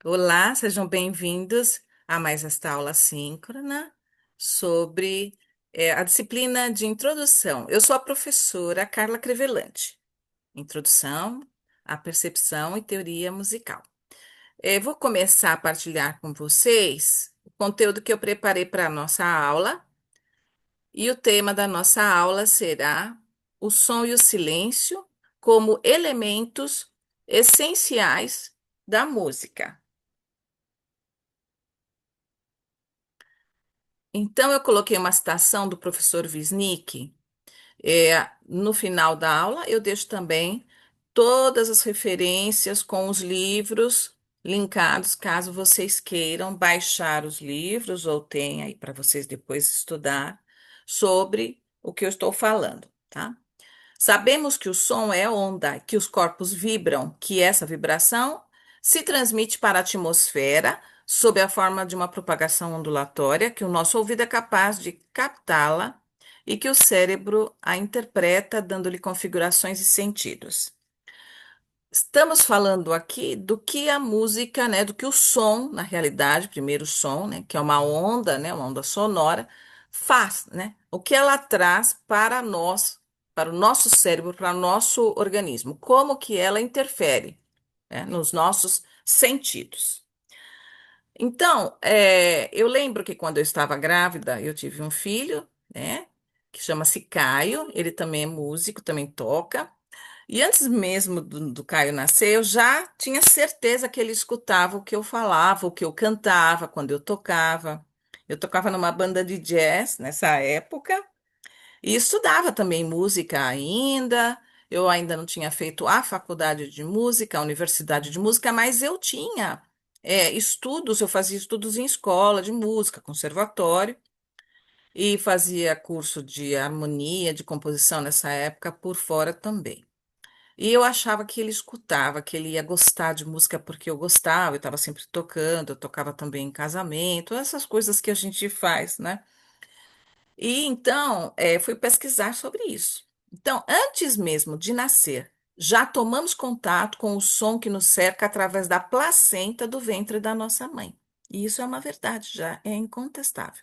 Olá, sejam bem-vindos a mais esta aula síncrona sobre a disciplina de introdução. Eu sou a professora Carla Crevelante. Introdução à percepção e teoria musical. Vou começar a partilhar com vocês o conteúdo que eu preparei para a nossa aula, e o tema da nossa aula será o som e o silêncio como elementos essenciais da música. Então, eu coloquei uma citação do professor Wisnik. No final da aula, eu deixo também todas as referências com os livros linkados, caso vocês queiram baixar os livros ou tenha aí para vocês depois estudar sobre o que eu estou falando, tá? Sabemos que o som é onda, que os corpos vibram, que essa vibração se transmite para a atmosfera sob a forma de uma propagação ondulatória, que o nosso ouvido é capaz de captá-la e que o cérebro a interpreta, dando-lhe configurações e sentidos. Estamos falando aqui do que a música, né, do que o som, na realidade, primeiro o som, né, que é uma onda, né, uma onda sonora, faz, né? O que ela traz para nós, para o nosso cérebro, para o nosso organismo, como que ela interfere, né, nos nossos sentidos. Então, eu lembro que quando eu estava grávida, eu tive um filho, né, que chama-se Caio, ele também é músico, também toca. E antes mesmo do Caio nascer, eu já tinha certeza que ele escutava o que eu falava, o que eu cantava quando eu tocava. Eu tocava numa banda de jazz nessa época e estudava também música ainda. Eu ainda não tinha feito a faculdade de música, a universidade de música, mas eu tinha estudos, eu fazia estudos em escola de música, conservatório, e fazia curso de harmonia, de composição nessa época por fora também. E eu achava que ele escutava, que ele ia gostar de música porque eu gostava, eu estava sempre tocando, eu tocava também em casamento, essas coisas que a gente faz, né? E então, fui pesquisar sobre isso. Então, antes mesmo de nascer, já tomamos contato com o som que nos cerca através da placenta do ventre da nossa mãe. E isso é uma verdade, já é incontestável.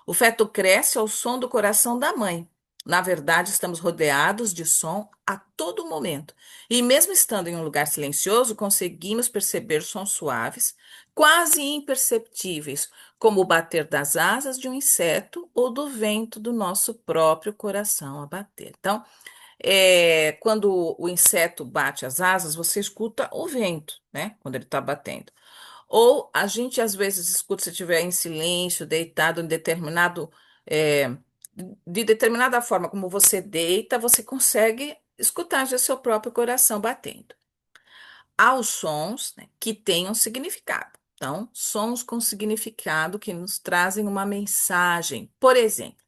O feto cresce ao som do coração da mãe. Na verdade, estamos rodeados de som a todo momento. E mesmo estando em um lugar silencioso, conseguimos perceber sons suaves, quase imperceptíveis, como o bater das asas de um inseto ou do vento do nosso próprio coração a bater. Então, quando o inseto bate as asas, você escuta o vento, né? Quando ele está batendo. Ou a gente às vezes escuta se estiver em silêncio, deitado em determinado, é, de determinada forma como você deita, você consegue escutar já seu próprio coração batendo. Há os sons, né, que têm um significado. Então, sons com significado que nos trazem uma mensagem. Por exemplo,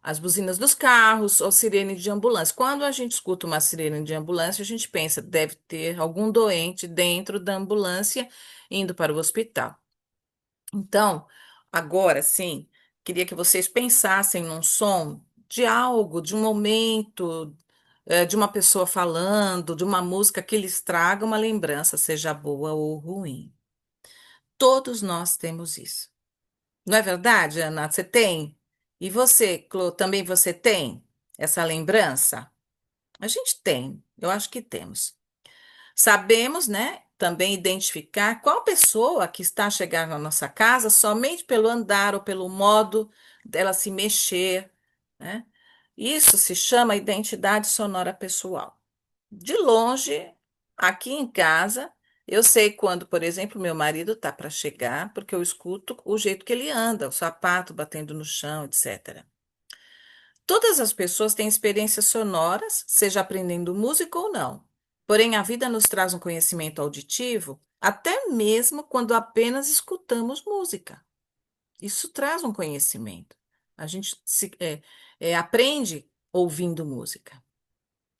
as buzinas dos carros ou sirene de ambulância. Quando a gente escuta uma sirene de ambulância, a gente pensa, deve ter algum doente dentro da ambulância indo para o hospital. Então, agora sim, queria que vocês pensassem num som de algo, de um momento, de uma pessoa falando, de uma música que lhes traga uma lembrança, seja boa ou ruim. Todos nós temos isso. Não é verdade, Ana? Você tem? E você, Clô, também você tem essa lembrança? A gente tem, eu acho que temos. Sabemos, né, também identificar qual pessoa que está a chegar na nossa casa somente pelo andar ou pelo modo dela se mexer, né? Isso se chama identidade sonora pessoal. De longe, aqui em casa, eu sei quando, por exemplo, meu marido está para chegar, porque eu escuto o jeito que ele anda, o sapato batendo no chão, etc. Todas as pessoas têm experiências sonoras, seja aprendendo música ou não. Porém, a vida nos traz um conhecimento auditivo, até mesmo quando apenas escutamos música. Isso traz um conhecimento. A gente aprende ouvindo música.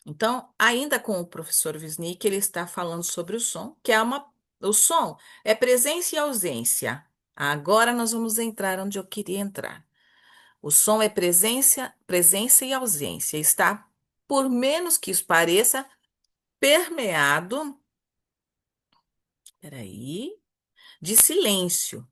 Então, ainda com o professor Wisnik, ele está falando sobre o som, o som é presença e ausência. Agora nós vamos entrar onde eu queria entrar. O som é presença e ausência. Está, por menos que isso pareça, permeado. Peraí. de silêncio.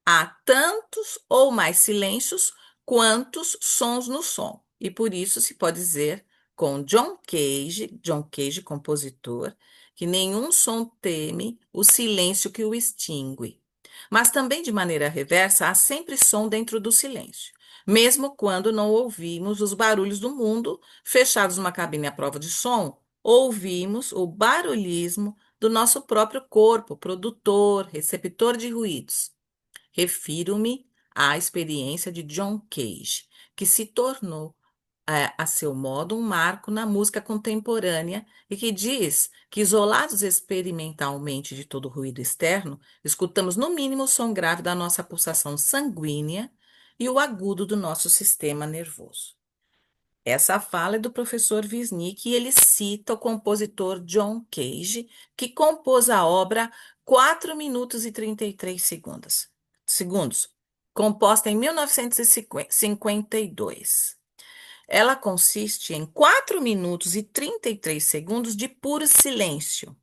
Há tantos ou mais silêncios quantos sons no som. E por isso se pode dizer com John Cage, compositor, que nenhum som teme o silêncio que o extingue. Mas também de maneira reversa, há sempre som dentro do silêncio. Mesmo quando não ouvimos os barulhos do mundo, fechados numa cabine à prova de som, ouvimos o barulhismo do nosso próprio corpo, produtor, receptor de ruídos. Refiro-me à experiência de John Cage, que se tornou, a seu modo, um marco na música contemporânea e que diz que, isolados experimentalmente de todo ruído externo, escutamos no mínimo o som grave da nossa pulsação sanguínea e o agudo do nosso sistema nervoso. Essa fala é do professor Wisnik e ele cita o compositor John Cage, que compôs a obra 4 minutos e 33 segundos, composta em 1952. Ela consiste em 4 minutos e 33 segundos de puro silêncio,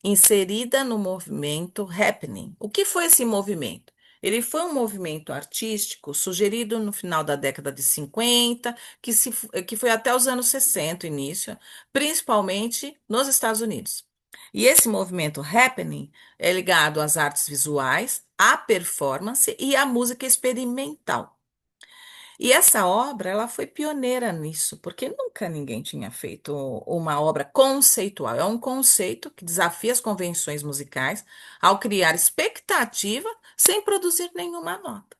inserida no movimento Happening. O que foi esse movimento? Ele foi um movimento artístico sugerido no final da década de 50, que foi até os anos 60, início, principalmente nos Estados Unidos. E esse movimento Happening é ligado às artes visuais, à performance e à música experimental. E essa obra, ela foi pioneira nisso, porque nunca ninguém tinha feito uma obra conceitual. É um conceito que desafia as convenções musicais ao criar expectativa sem produzir nenhuma nota.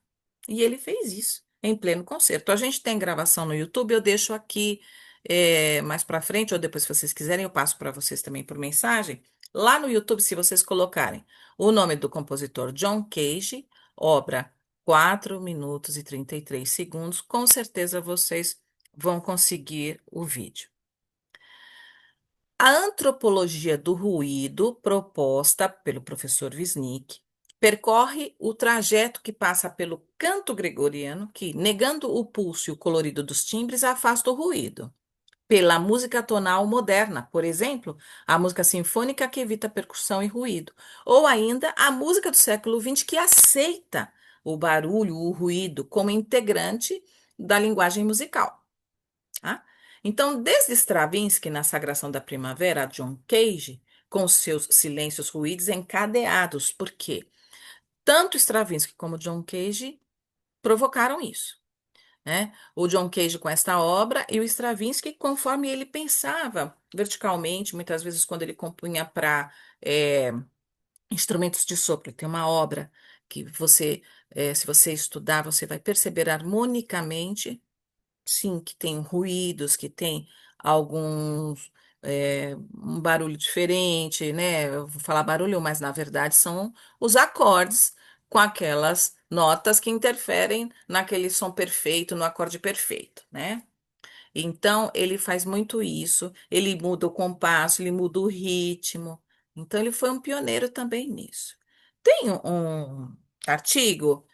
E ele fez isso em pleno concerto. A gente tem gravação no YouTube, eu deixo aqui mais para frente, ou depois, se vocês quiserem, eu passo para vocês também por mensagem. Lá no YouTube, se vocês colocarem o nome do compositor John Cage, obra 4 minutos e 33 segundos, com certeza vocês vão conseguir o vídeo. A antropologia do ruído, proposta pelo professor Wisnik, percorre o trajeto que passa pelo canto gregoriano, que, negando o pulso e o colorido dos timbres, afasta o ruído. Pela música tonal moderna, por exemplo, a música sinfônica que evita percussão e ruído, ou ainda a música do século XX que aceita o barulho, o ruído, como integrante da linguagem musical. Tá? Então, desde Stravinsky na Sagração da Primavera, a John Cage, com seus silêncios ruídos encadeados, porque tanto Stravinsky como John Cage provocaram isso, né? O John Cage com esta obra e o Stravinsky conforme ele pensava verticalmente, muitas vezes quando ele compunha para instrumentos de sopro. Tem uma obra que você, se você estudar, você vai perceber harmonicamente, sim, que tem ruídos, que tem alguns um barulho diferente, né? Eu vou falar barulho, mas na verdade são os acordes com aquelas notas que interferem naquele som perfeito, no acorde perfeito, né? Então, ele faz muito isso, ele muda o compasso, ele muda o ritmo. Então, ele foi um pioneiro também nisso. Tem um artigo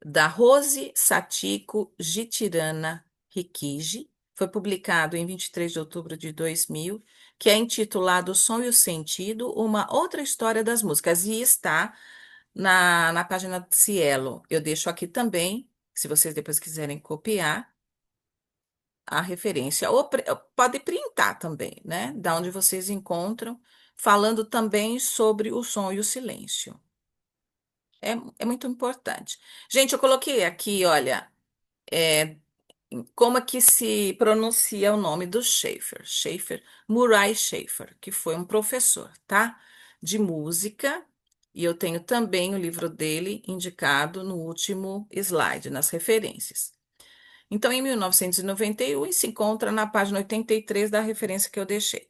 da Rose Satiko Gitirana Rikiji, foi publicado em 23 de outubro de 2000, que é intitulado O Som e o Sentido, uma outra história das músicas, e está na página do Cielo. Eu deixo aqui também, se vocês depois quiserem copiar a referência, ou pode printar também, né? Da onde vocês encontram, falando também sobre o som e o silêncio. É muito importante. Gente, eu coloquei aqui, olha, é, como é que se pronuncia o nome do Murray Schafer, que foi um professor, tá? De música, e eu tenho também o livro dele indicado no último slide, nas referências. Então, em 1991, se encontra na página 83 da referência que eu deixei.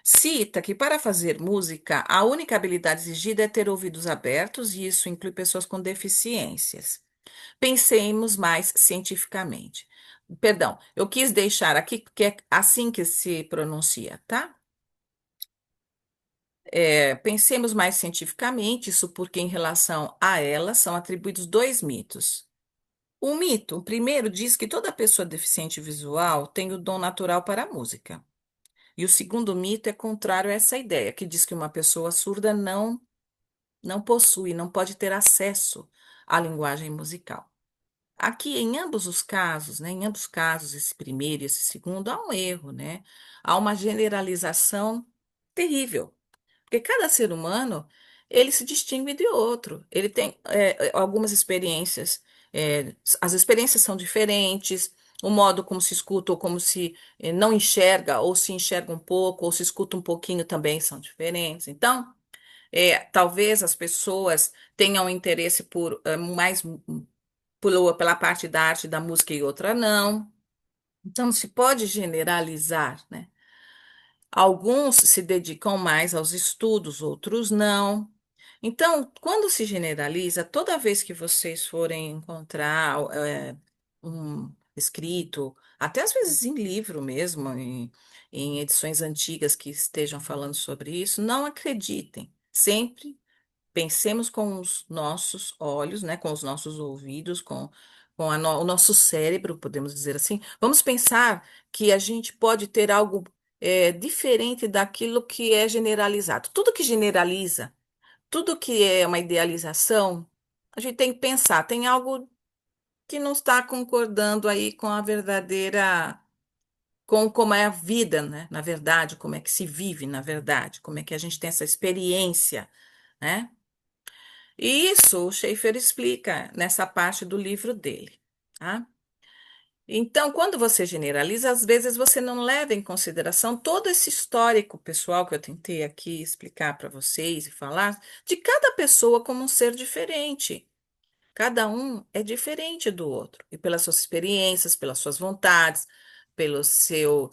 Cita que para fazer música, a única habilidade exigida é ter ouvidos abertos, e isso inclui pessoas com deficiências. Pensemos mais cientificamente. Perdão, eu quis deixar aqui porque é assim que se pronuncia, tá? Pensemos mais cientificamente, isso porque em relação a ela são atribuídos dois mitos. O primeiro, diz que toda pessoa deficiente visual tem o dom natural para a música. E o segundo mito é contrário a essa ideia, que diz que uma pessoa surda não não possui, não pode ter acesso à linguagem musical. Aqui, em ambos os casos, né, em ambos os casos, esse primeiro e esse segundo, há um erro, né? Há uma generalização terrível, porque cada ser humano, ele se distingue de outro. Ele tem algumas experiências, as experiências são diferentes, o modo como se escuta ou como se não enxerga, ou se enxerga um pouco, ou se escuta um pouquinho também são diferentes. Então, talvez as pessoas tenham interesse por mais pela parte da arte da música e outra não. Então, se pode generalizar, né? Alguns se dedicam mais aos estudos, outros não. Então, quando se generaliza, toda vez que vocês forem encontrar um escrito, até às vezes em livro mesmo, em edições antigas que estejam falando sobre isso, não acreditem. Sempre pensemos com os nossos olhos, né, com os nossos ouvidos, com o nosso cérebro, podemos dizer assim. Vamos pensar que a gente pode ter algo diferente daquilo que é generalizado. Tudo que generaliza, tudo que é uma idealização, a gente tem que pensar, tem algo que não está concordando aí com a verdadeira, com como é a vida, né? Na verdade, como é que se vive, na verdade, como é que a gente tem essa experiência, né? E isso o Schaeffer explica nessa parte do livro dele, tá? Então, quando você generaliza, às vezes você não leva em consideração todo esse histórico pessoal que eu tentei aqui explicar para vocês e falar de cada pessoa como um ser diferente. Cada um é diferente do outro, e pelas suas experiências, pelas suas vontades, pelo seu,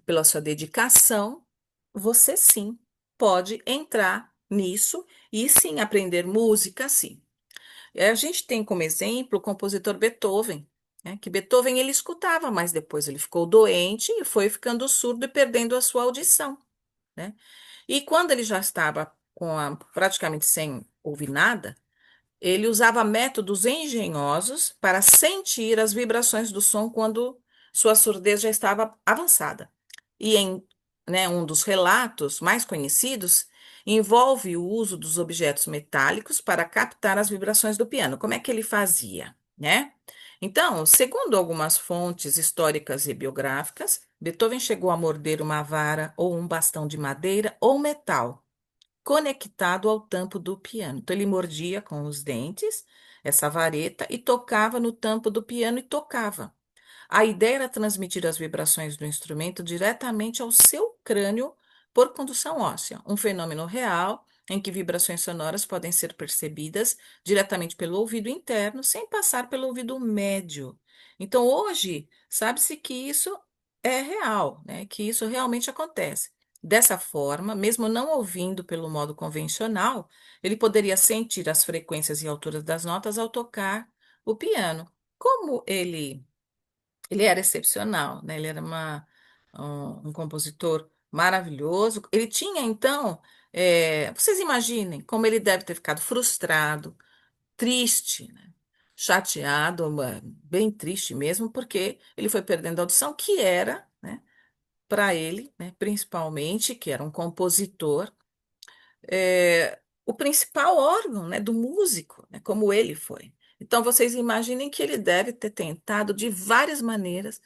pela sua dedicação, você sim pode entrar nisso e sim aprender música, sim. A gente tem como exemplo o compositor Beethoven, né? Que Beethoven ele escutava, mas depois ele ficou doente e foi ficando surdo e perdendo a sua audição, né? E quando ele já estava praticamente sem ouvir nada, ele usava métodos engenhosos para sentir as vibrações do som quando sua surdez já estava avançada. E um dos relatos mais conhecidos envolve o uso dos objetos metálicos para captar as vibrações do piano. Como é que ele fazia, né? Então, segundo algumas fontes históricas e biográficas, Beethoven chegou a morder uma vara ou um bastão de madeira ou metal conectado ao tampo do piano. Então, ele mordia com os dentes essa vareta e tocava no tampo do piano e tocava. A ideia era transmitir as vibrações do instrumento diretamente ao seu crânio por condução óssea, um fenômeno real em que vibrações sonoras podem ser percebidas diretamente pelo ouvido interno, sem passar pelo ouvido médio. Então, hoje, sabe-se que isso é real, né? Que isso realmente acontece. Dessa forma, mesmo não ouvindo pelo modo convencional, ele poderia sentir as frequências e alturas das notas ao tocar o piano. Como ele era excepcional, né? Ele era um compositor maravilhoso. Ele tinha, então, vocês imaginem como ele deve ter ficado frustrado, triste, né? Chateado, bem triste mesmo, porque ele foi perdendo a audição, que era, né, para ele, né, principalmente, que era um compositor, o principal órgão, né, do músico, né, como ele foi. Então, vocês imaginem que ele deve ter tentado de várias maneiras,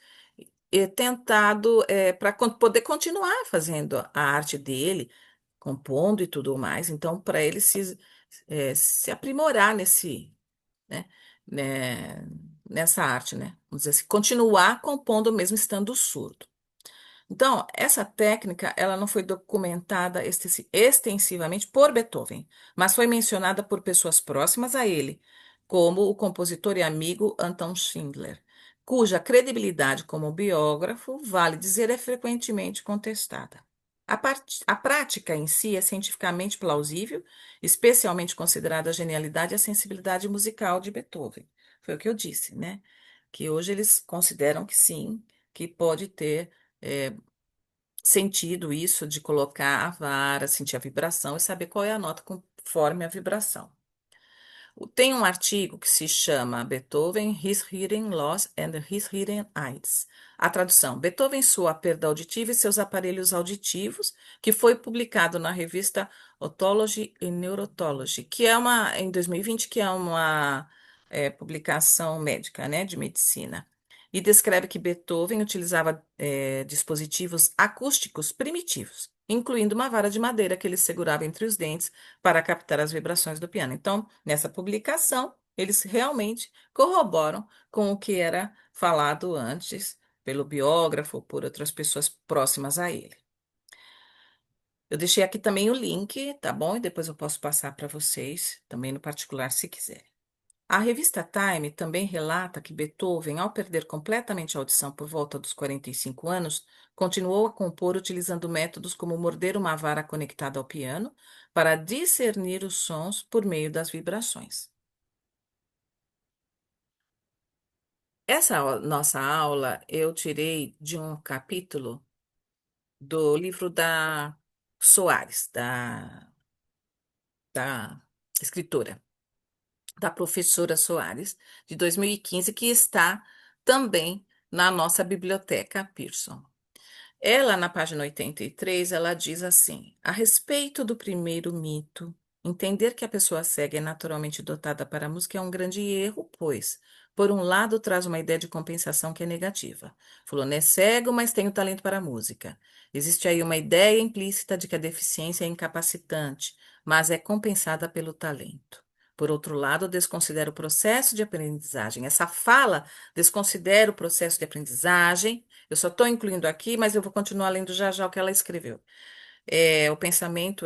tentado para poder continuar fazendo a arte dele, compondo e tudo mais. Então, para ele se aprimorar né, né, nessa arte, né? Vamos dizer assim, continuar compondo mesmo estando surdo. Então, essa técnica, ela não foi documentada extensivamente por Beethoven, mas foi mencionada por pessoas próximas a ele, como o compositor e amigo Anton Schindler, cuja credibilidade como biógrafo, vale dizer, é frequentemente contestada. A prática em si é cientificamente plausível, especialmente considerada a genialidade e a sensibilidade musical de Beethoven. Foi o que eu disse, né? Que hoje eles consideram que sim, que pode ter eh, sentido isso de colocar a vara, sentir a vibração e saber qual é a nota conforme a vibração. Tem um artigo que se chama Beethoven, His Hearing Loss and His Hearing Aids. A tradução, Beethoven, sua perda auditiva e seus aparelhos auditivos, que foi publicado na revista Otology and Neurotology, que é em 2020, que é uma publicação médica, né, de medicina. E descreve que Beethoven utilizava dispositivos acústicos primitivos, incluindo uma vara de madeira que ele segurava entre os dentes para captar as vibrações do piano. Então, nessa publicação, eles realmente corroboram com o que era falado antes pelo biógrafo, por outras pessoas próximas a ele. Eu deixei aqui também o link, tá bom? E depois eu posso passar para vocês, também no particular, se quiserem. A revista Time também relata que Beethoven, ao perder completamente a audição por volta dos 45 anos, continuou a compor utilizando métodos como morder uma vara conectada ao piano para discernir os sons por meio das vibrações. Essa nossa aula eu tirei de um capítulo do livro da Soares, da escritora, da professora Soares, de 2015, que está também na nossa biblioteca Pearson. Ela, na página 83, ela diz assim: a respeito do primeiro mito, entender que a pessoa cega é naturalmente dotada para a música é um grande erro, pois, por um lado, traz uma ideia de compensação que é negativa. Fulano é cego, mas tem o talento para a música. Existe aí uma ideia implícita de que a deficiência é incapacitante, mas é compensada pelo talento. Por outro lado, desconsidera o processo de aprendizagem. Essa fala desconsidera o processo de aprendizagem. Eu só estou incluindo aqui, mas eu vou continuar lendo já já o que ela escreveu. O pensamento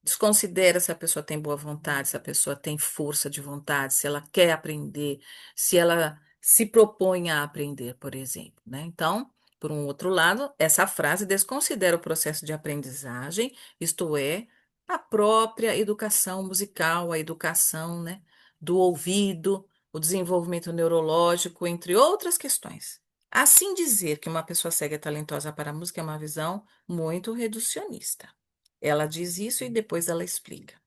desconsidera se a pessoa tem boa vontade, se a pessoa tem força de vontade, se ela quer aprender, se ela se propõe a aprender, por exemplo, né? Então, por um outro lado, essa frase desconsidera o processo de aprendizagem, isto é, a própria educação musical, a educação, né, do ouvido, o desenvolvimento neurológico, entre outras questões. Assim, dizer que uma pessoa cega é talentosa para a música é uma visão muito reducionista. Ela diz isso e depois ela explica.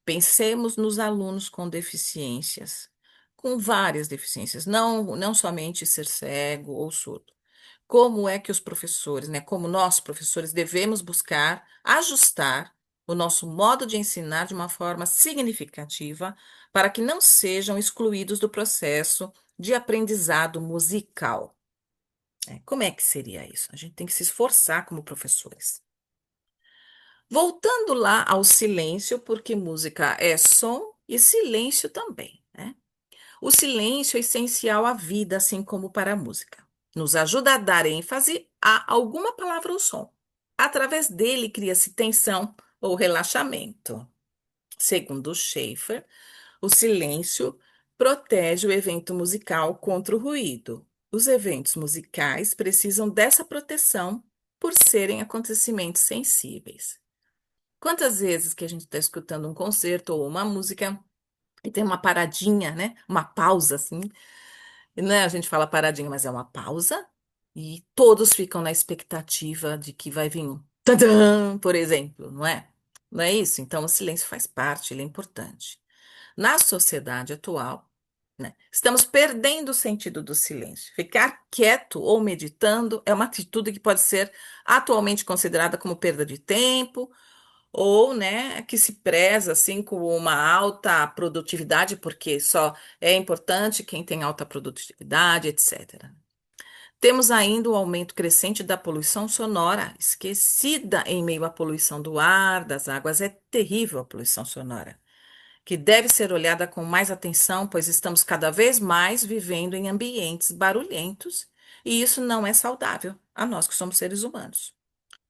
Pensemos nos alunos com deficiências, com várias deficiências, não somente ser cego ou surdo. Como é que os professores, né, como nós, professores, devemos buscar ajustar o nosso modo de ensinar de uma forma significativa para que não sejam excluídos do processo de aprendizado musical. Como é que seria isso? A gente tem que se esforçar como professores. Voltando lá ao silêncio, porque música é som e silêncio também, né? O silêncio é essencial à vida, assim como para a música. Nos ajuda a dar ênfase a alguma palavra ou som. Através dele cria-se tensão ou relaxamento. Segundo Schaeffer, o silêncio protege o evento musical contra o ruído. Os eventos musicais precisam dessa proteção por serem acontecimentos sensíveis. Quantas vezes que a gente está escutando um concerto ou uma música e tem uma paradinha, né? Uma pausa, assim. Né? A gente fala paradinha, mas é uma pausa. E todos ficam na expectativa de que vai vir um tadã, por exemplo, não é? Não é isso? Então, o silêncio faz parte, ele é importante. Na sociedade atual, né, estamos perdendo o sentido do silêncio. Ficar quieto ou meditando é uma atitude que pode ser atualmente considerada como perda de tempo ou, né, que se preza assim com uma alta produtividade, porque só é importante quem tem alta produtividade, etc. Temos ainda o aumento crescente da poluição sonora, esquecida em meio à poluição do ar, das águas. É terrível a poluição sonora, que deve ser olhada com mais atenção, pois estamos cada vez mais vivendo em ambientes barulhentos, e isso não é saudável a nós que somos seres humanos.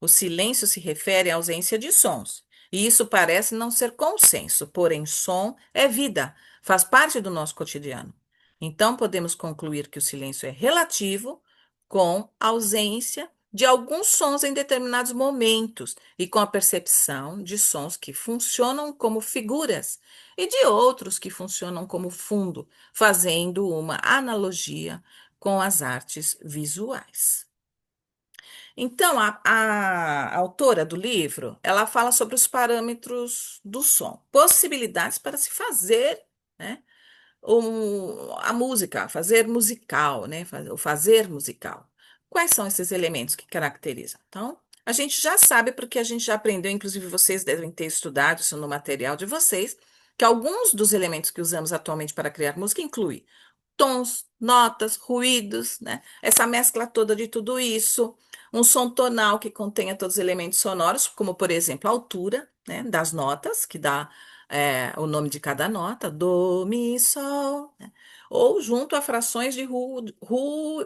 O silêncio se refere à ausência de sons, e isso parece não ser consenso, porém, som é vida, faz parte do nosso cotidiano. Então, podemos concluir que o silêncio é relativo, com a ausência de alguns sons em determinados momentos e com a percepção de sons que funcionam como figuras e de outros que funcionam como fundo, fazendo uma analogia com as artes visuais. Então, a autora do livro, ela fala sobre os parâmetros do som, possibilidades para se fazer né? A música, fazer musical, né? O fazer musical. Quais são esses elementos que caracterizam? Então, a gente já sabe, porque a gente já aprendeu, inclusive vocês devem ter estudado isso no material de vocês, que alguns dos elementos que usamos atualmente para criar música incluem tons, notas, ruídos, né? Essa mescla toda de tudo isso, um som tonal que contenha todos os elementos sonoros, como por exemplo a altura, né, das notas, que dá o nome de cada nota, do, mi, sol, né? Ou junto a frações de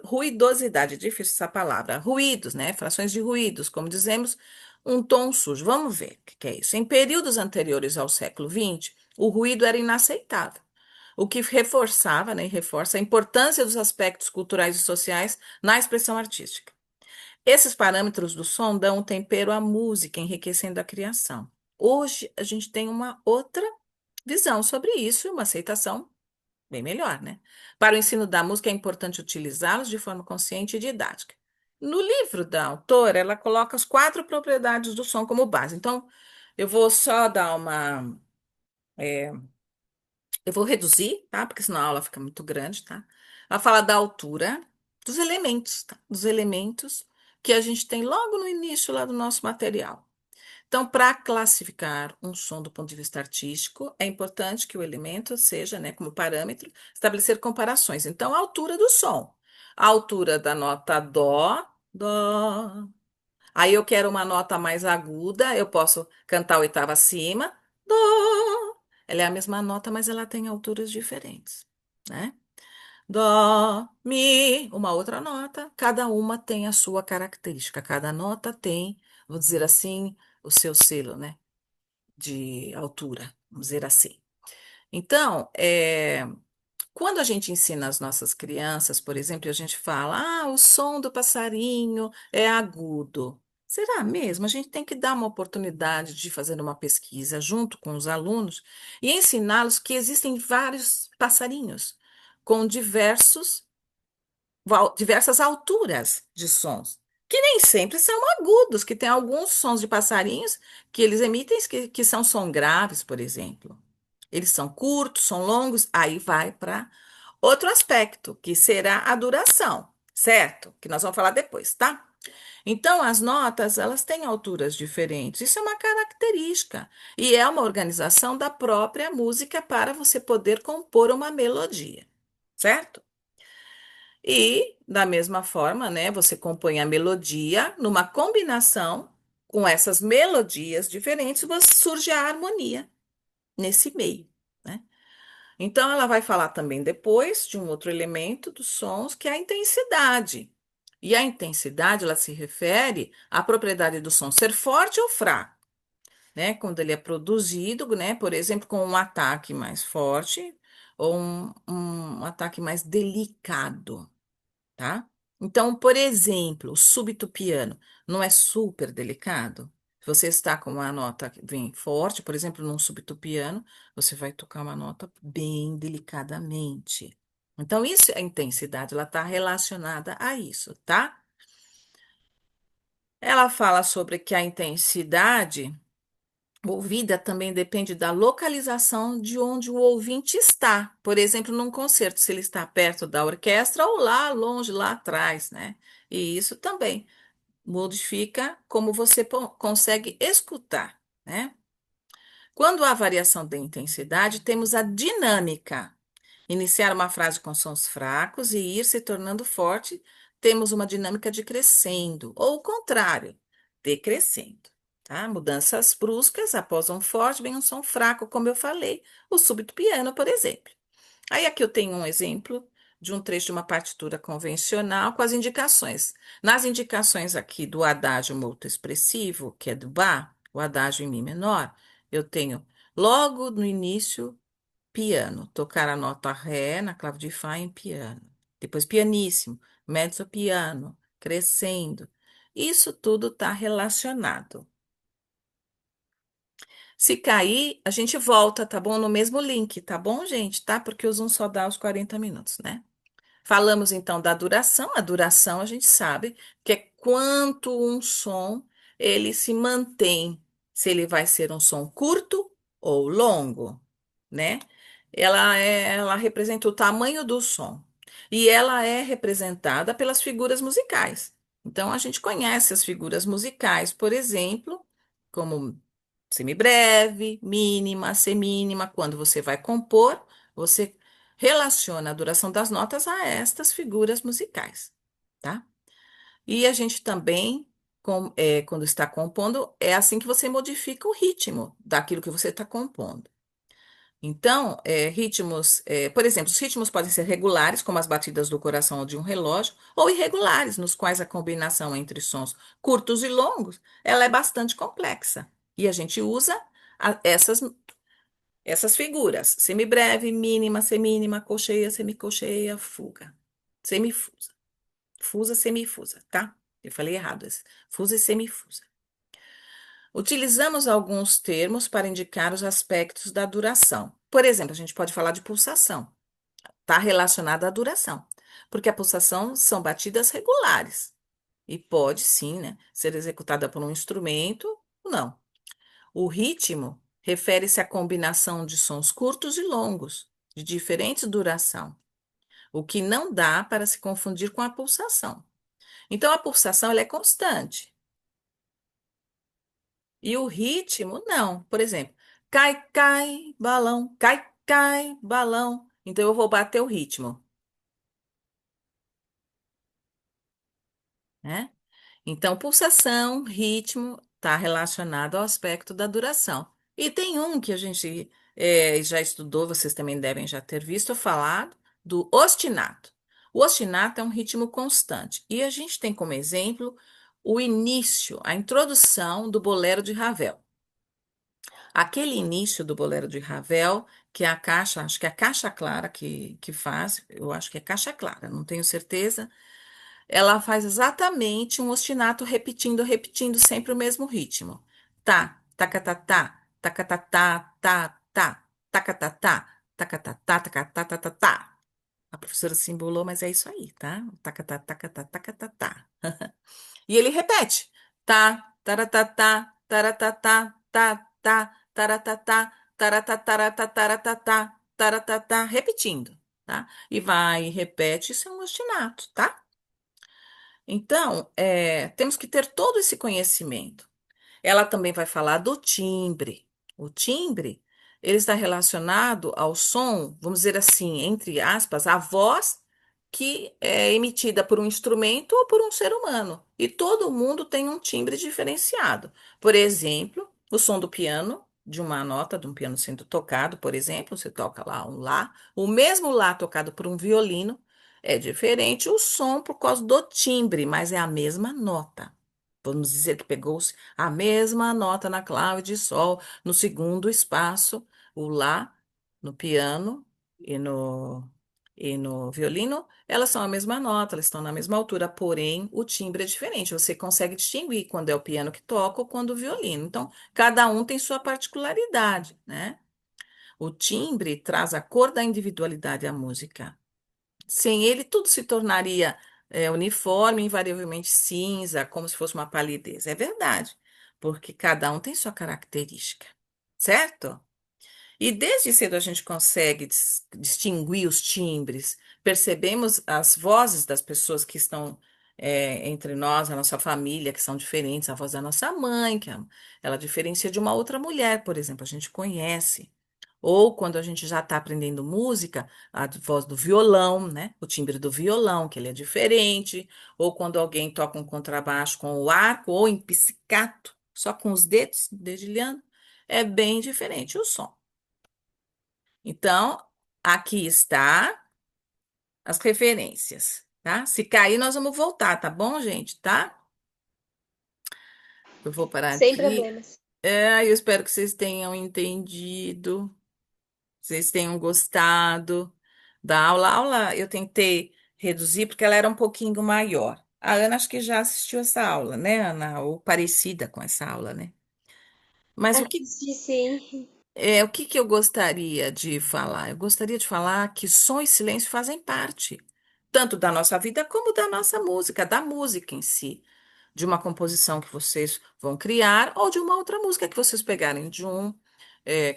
ruidosidade, difícil essa palavra, ruídos, né? Frações de ruídos, como dizemos, um tom sujo. Vamos ver o que é isso. Em períodos anteriores ao século XX, o ruído era inaceitável, o que reforçava, né, e reforça a importância dos aspectos culturais e sociais na expressão artística. Esses parâmetros do som dão um tempero à música, enriquecendo a criação. Hoje, a gente tem uma outra visão sobre isso e uma aceitação bem melhor, né? Para o ensino da música, é importante utilizá-los de forma consciente e didática. No livro da autora, ela coloca as 4 propriedades do som como base. Então, eu vou só dar uma. é, Eu vou reduzir, tá? Porque senão a aula fica muito grande, tá? Ela fala da altura, dos elementos, tá? Dos elementos que a gente tem logo no início lá do nosso material. Então, para classificar um som do ponto de vista artístico, é importante que o elemento seja, né, como parâmetro, estabelecer comparações. Então, a altura do som. A altura da nota dó, dó. Aí eu quero uma nota mais aguda, eu posso cantar a oitava acima, dó. Ela é a mesma nota, mas ela tem alturas diferentes, né? Dó, mi, uma outra nota, cada uma tem a sua característica, cada nota tem, vou dizer assim, o seu selo, né? De altura, vamos dizer assim. Então, quando a gente ensina as nossas crianças, por exemplo, e a gente fala, o som do passarinho é agudo. Será mesmo? A gente tem que dar uma oportunidade de fazer uma pesquisa junto com os alunos e ensiná-los que existem vários passarinhos com diversas alturas de sons, que nem sempre são agudos, que tem alguns sons de passarinhos que eles emitem que são som graves, por exemplo. Eles são curtos, são longos, aí vai para outro aspecto, que será a duração, certo? Que nós vamos falar depois, tá? Então, as notas, elas têm alturas diferentes. Isso é uma característica e é uma organização da própria música para você poder compor uma melodia, certo? E, da mesma forma, né, você compõe a melodia numa combinação com essas melodias diferentes, surge a harmonia nesse meio, né? Então, ela vai falar também depois de um outro elemento dos sons, que é a intensidade. E a intensidade, ela se refere à propriedade do som ser forte ou fraco, né? Quando ele é produzido, né? Por exemplo, com um ataque mais forte ou um ataque mais delicado, tá? Então, por exemplo, o súbito piano não é super delicado? Se você está com uma nota que vem forte, por exemplo, num súbito piano, você vai tocar uma nota bem delicadamente. Então, isso é a intensidade, ela está relacionada a isso, tá? Ela fala sobre que a intensidade ouvida também depende da localização de onde o ouvinte está. Por exemplo, num concerto, se ele está perto da orquestra ou lá longe, lá atrás, né? E isso também modifica como você consegue escutar, né? Quando há variação da intensidade, temos a dinâmica. Iniciar uma frase com sons fracos e ir se tornando forte, temos uma dinâmica de crescendo, ou o contrário, decrescendo. Tá? Mudanças bruscas após um forte, vem um som fraco, como eu falei, o súbito piano, por exemplo. Aí aqui eu tenho um exemplo de um trecho de uma partitura convencional com as indicações. Nas indicações aqui do adágio muito expressivo, que é do Bach, o adágio em Mi menor, eu tenho logo no início piano, tocar a nota Ré na clave de Fá em piano. Depois pianíssimo, mezzo piano, crescendo. Isso tudo está relacionado. Se cair, a gente volta, tá bom? No mesmo link, tá bom, gente? Tá? Porque o Zoom só dá os 40 minutos, né? Falamos então da duração. A duração a gente sabe que é quanto um som ele se mantém, se ele vai ser um som curto ou longo, né? ela representa o tamanho do som. E ela é representada pelas figuras musicais. Então, a gente conhece as figuras musicais, por exemplo, como semibreve, mínima, semínima. Quando você vai compor, você relaciona a duração das notas a estas figuras musicais, tá? E a gente também, quando está compondo, é assim que você modifica o ritmo daquilo que você está compondo. Então, por exemplo, os ritmos podem ser regulares, como as batidas do coração ou de um relógio, ou irregulares, nos quais a combinação entre sons curtos e longos, ela é bastante complexa. E a gente usa essas figuras: semibreve, mínima, semínima, colcheia, semicolcheia, fuga, semifusa, fusa, semifusa, tá? Eu falei errado, fusa e semifusa. Utilizamos alguns termos para indicar os aspectos da duração. Por exemplo, a gente pode falar de pulsação. Está relacionada à duração, porque a pulsação são batidas regulares e pode sim, né, ser executada por um instrumento ou não. O ritmo refere-se à combinação de sons curtos e longos, de diferentes duração, o que não dá para se confundir com a pulsação. Então, a pulsação ela é constante e o ritmo não. Por exemplo, cai, cai, balão, cai, cai, balão. Então, eu vou bater o ritmo, né? Então, pulsação, ritmo, está relacionado ao aspecto da duração. E tem um que a gente já estudou, vocês também devem já ter visto falar, do ostinato. O ostinato é um ritmo constante. E a gente tem como exemplo o início, a introdução do Bolero de Ravel. Aquele início do Bolero de Ravel, que é a caixa, acho que é a caixa clara que faz, eu acho que é caixa clara, não tenho certeza, ela faz exatamente um ostinato repetindo, repetindo sempre o mesmo ritmo. Tá, tacatatá, tacatatá, tá, tá, tacatatá, tacatatá, tacatatá, tá, tá, tá. A professora se embolou, mas é isso aí, tá? Tacatá, tacatá, tacatatá. E ele repete. Tá, taratatá, taratatá, tá, tá, taratatá, taratatá, taratatá, taratatá, repetindo, tá? E vai e repete, isso é um ostinato, tá? Então, temos que ter todo esse conhecimento. Ela também vai falar do timbre. O timbre, ele está relacionado ao som, vamos dizer assim, entre aspas, a voz que é emitida por um instrumento ou por um ser humano. E todo mundo tem um timbre diferenciado. Por exemplo, o som do piano, de uma nota de um piano sendo tocado, por exemplo, você toca lá um lá, o mesmo lá tocado por um violino é diferente o som por causa do timbre, mas é a mesma nota. Vamos dizer que pegou-se a mesma nota na clave de sol, no segundo espaço, o lá no piano e no violino, elas são a mesma nota, elas estão na mesma altura, porém o timbre é diferente. Você consegue distinguir quando é o piano que toca ou quando o violino. Então, cada um tem sua particularidade, né? O timbre traz a cor da individualidade à música. Sem ele, tudo se tornaria uniforme, invariavelmente cinza, como se fosse uma palidez. É verdade, porque cada um tem sua característica, certo? E desde cedo a gente consegue distinguir os timbres, percebemos as vozes das pessoas que estão entre nós, a nossa família, que são diferentes, a voz da nossa mãe, ela diferencia de uma outra mulher, por exemplo, a gente conhece. Ou quando a gente já está aprendendo música, a voz do violão, né? O timbre do violão, que ele é diferente. Ou quando alguém toca um contrabaixo com o arco, ou em pizzicato, só com os dedos, dedilhando, é bem diferente o som. Então, aqui está as referências, tá? Se cair, nós vamos voltar, tá bom, gente? Tá? Eu vou parar Sem aqui. problemas. Eu espero que vocês tenham entendido, vocês tenham gostado da aula. A aula eu tentei reduzir porque ela era um pouquinho maior. A Ana acho que já assistiu essa aula, né, Ana? Ou parecida com essa aula, né? Mas Assisti sim. o que que eu gostaria de falar? Eu gostaria de falar que som e silêncio fazem parte, tanto da nossa vida como da nossa música, da música em si, de uma composição que vocês vão criar ou de uma outra música que vocês pegarem de um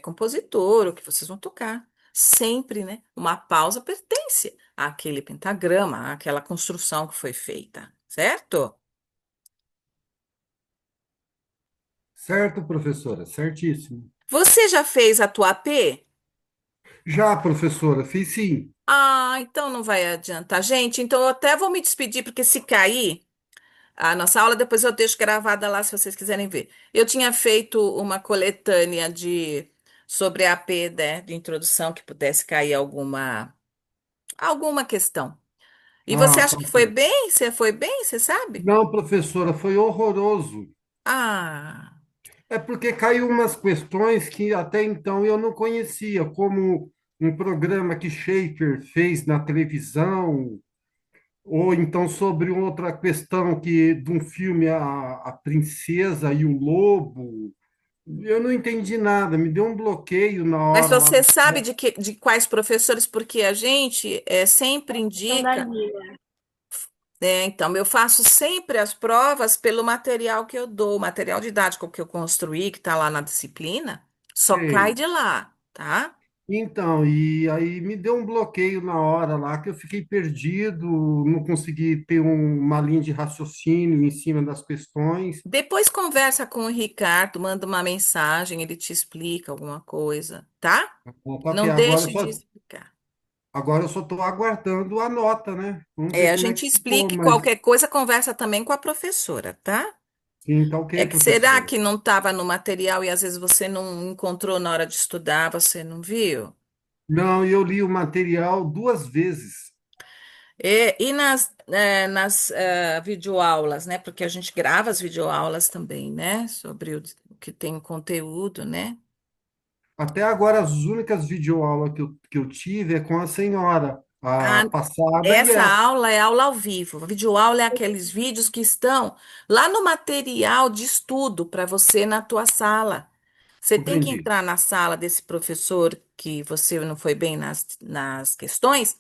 compositor ou que vocês vão tocar. sempre, né? Uma pausa pertence àquele pentagrama, àquela construção que foi feita, certo? Certo, professora, certíssimo. Você já fez a tua AP? Já, professora, fiz sim. Ah, então não vai adiantar. Gente, então eu até vou me despedir, porque se cair a nossa aula, depois eu deixo gravada lá se vocês quiserem ver. Eu tinha feito uma coletânea sobre a AP, né, de introdução, que pudesse cair alguma questão. E você Ah, acha tá que foi certo. bem? Você foi bem? Você sabe? Não, professora, foi horroroso. Ah, É porque caiu umas questões que até então eu não conhecia, como um programa que Schaefer fez na televisão, ou então sobre outra questão que de um filme a princesa e o lobo. Eu não entendi nada, me deu um bloqueio na mas hora lá. você sabe de quais professores? Porque a gente sempre Então, da indica. Nina. Então, eu faço sempre as provas pelo material que eu dou, o material didático que eu construí, que está lá na disciplina, só cai Sei. de lá, tá? Então, e aí me deu um bloqueio na hora lá, que eu fiquei perdido, não consegui ter uma linha de raciocínio em cima das questões. Depois conversa com o Ricardo, manda uma mensagem, ele te explica alguma coisa, tá? Ok, Não deixe de explicar. agora eu só estou aguardando a nota, né? Vamos ver A como é que gente ficou, explica e mas qualquer coisa, conversa também com a professora, tá? sim, tá É ok, que será professora. que não estava no material e às vezes você não encontrou na hora de estudar, você não viu? Não, eu li o material duas vezes. E nas videoaulas, né? Porque a gente grava as videoaulas também, né? Sobre o que tem conteúdo, né? Até agora, as únicas videoaulas que eu tive é com a senhora, a Ah, passada e essa essa. aula é aula ao vivo. A videoaula é aqueles vídeos que estão lá no material de estudo para você na tua sala. Você tem que Compreendi. entrar na sala desse professor que você não foi bem nas questões